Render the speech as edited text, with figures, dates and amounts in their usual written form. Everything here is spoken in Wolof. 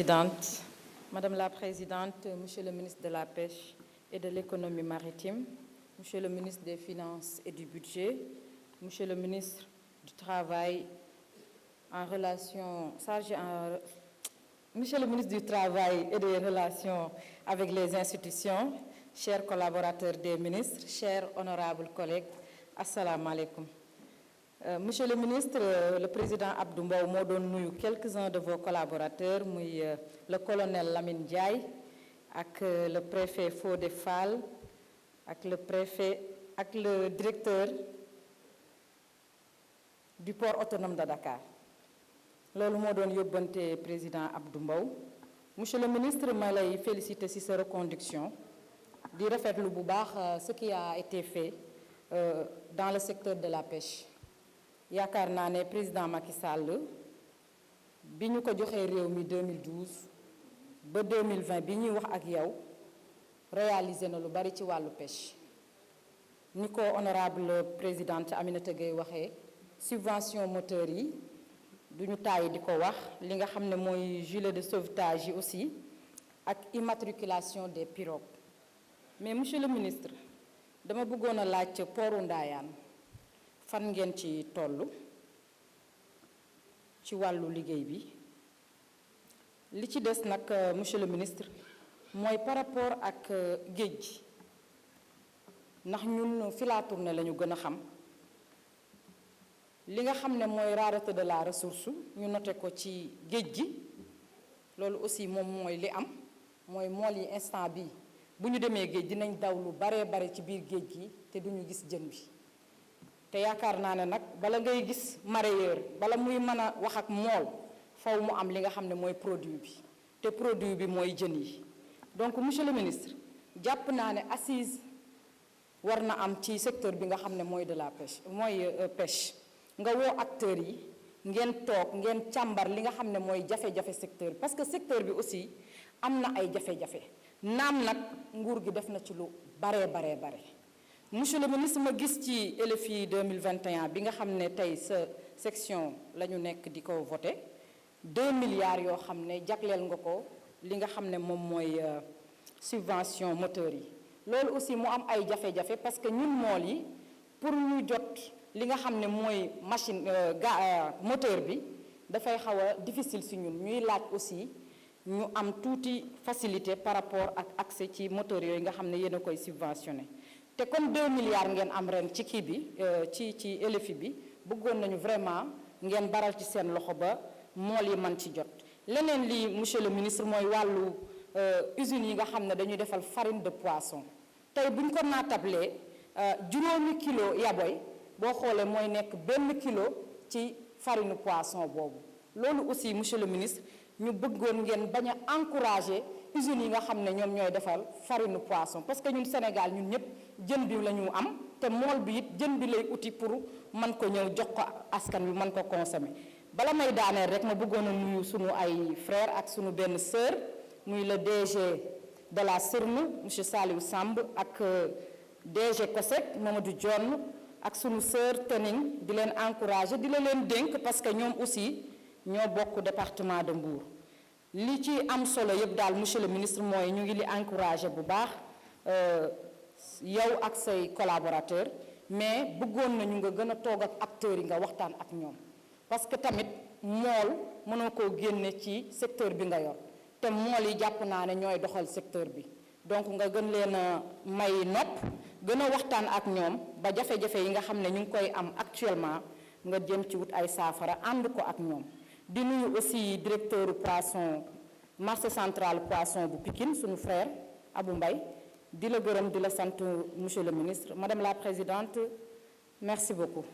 Présidente, Madame la Présidente, Monsieur le ministre de la Pêche et de l'Économie maritime, Monsieur le ministre des Finances et du Budget, Monsieur le ministre du Travail Monsieur le ministre du Travail et des Relations avec les institutions, chers collaborateurs des ministres, chers honorables collègues, assalamu alaikum. Monsieur le ministre, le président Abdou Mbow moo doon nuyu quelques-uns de vos collaborateurs muy le colonel Lamine Ndiaye ak le préfet Fodé Fall ak le directeur du port autonome de Dakar loolu moo doon yóbbante président Abdou Mbow. Monsieur le ministre, ma lay féliciter ci sa reconduction di rafetlu bu baax ce qui a été fait dans le secteur de la pêche. yaakaar naa ne président Macky Sall bi ñu ko joxee réew mi 2012 ba 2020 bi ñuy wax ak yow réalisé na lu bari ci wàllu pêche ni ko honorable présidente Aminata Gueye waxee subvention moteur yi duñu tàyyi di ko wax li nga xam ne mooy gilet de sauvetage yi aussi ak immatriculation des pirogues. Mais monsieur le ministre, dama bëggoon a laaj pooru Ndayane fan ngeen ci tollu ci wàllu liggéey bi li ci des nag monsieur le ministre mooy par rapport ak géej gi ndax ñun fi la tournée la ñu gën a xam li nga xam ne mooy rareté de la ressource ñu noté ko ci géej gi loolu aussi moom mooy li am mooy mool yi instant bi bu ñu demee géej dinañ daw lu baree bare ci biir géej gi te duñu gis jën bi te yaakaar naa ne nag bala ngay gis mareyeur bala muy mën a wax ak mool faw mu am li nga xam ne mooy produit bi te produit bi mooy jën yi. Donc monsieur le ministre jàpp naa ne assise war na am ci secteur bi nga xam ne mooy de la pêche mooy pêche nga woo acteurs yi ngeen toog ngeen càmbar li nga xam ne mooy jafe-jafe secteur parce que secteur bi aussi am na ay jafe-jafe naam nag nguur gi def na ci lu bare. Monsieur le ministre, ma gis ci LFI 2021 bi nga xam ne tey sa section la ñu nekk di ko voté 2 milliards yoo xam ne jagleel nga ko li nga xam ne moom mooy subvention moteur yi loolu aussi mu am ay jafe-jafe parce que ñun mool yi pour ñu jot li nga xam ne mooy machine moteur bi dafay xaw a difficile si ñun ñuy laaj aussi ñu am tuuti facilité par rapport ak accès ci moteur yooyu nga xam ne yéen a koy subventionné. te comme 2 milliards ngeen am ren ci kii bi ci LFI bi bëggoon nañu vraiment ngeen baral ci seen loxo ba mool yi man ci jot leneen lii monsieur le ministre mooy wàllu usines yi nga xam ne dañuy defal farine de poisson tey bu ñu ko naatable juróomi kilo yaboy boo xoolee mooy nekk 1 kilo ci farine poisson boobu loolu aussi monsieur le ministre ñu bëggoon ngeen bañ a encourager usines yi nga xam ne ñoom ñooy defal farine poisson parce que ñun Sénégal ñun ñëpp jën bi la ñu am te mool bi it jën bi lay uti pour mën ko ñëw jox ko askan bi mën ko consommer. bala may daaneel rek ma bëggoon a nuyu sunu ay frère ak sunu benn sœur muy le DG de la CERN monsieur Saliou Samb ak DG COSEC Mamadou Dione ak sunu sœur Tening di leen encourager di leen dénk parce que ñoom aussi ñoo bokk département de Mbour. li ci am solo yëpp daal monsieur le ministre mooy ñu ngi li encourager bu baax yow ak say collaborateurs mais bëggoon nañu nga gën a toog ak acteurs yi nga waxtaan ak ñoom parce que tamit mool mënoo koo génne ci secteur bi nga yor te mool yi jàpp naa ne ñooy doxal secteur bi donc nga gën leen a may nopp gën a waxtaan ak ñoom ba jafe-jafe yi nga xam ne ñu ngi koy am actuellement nga jëm ci wut ay saafara ànd ko ak ñoom. di nuyu aussi directeur poisson marché central poisson bu Pikine suñu frère Abou Mbaye di la gërëm di la sant monsieur le ministre. Madame la Présidente, merci beaucoup.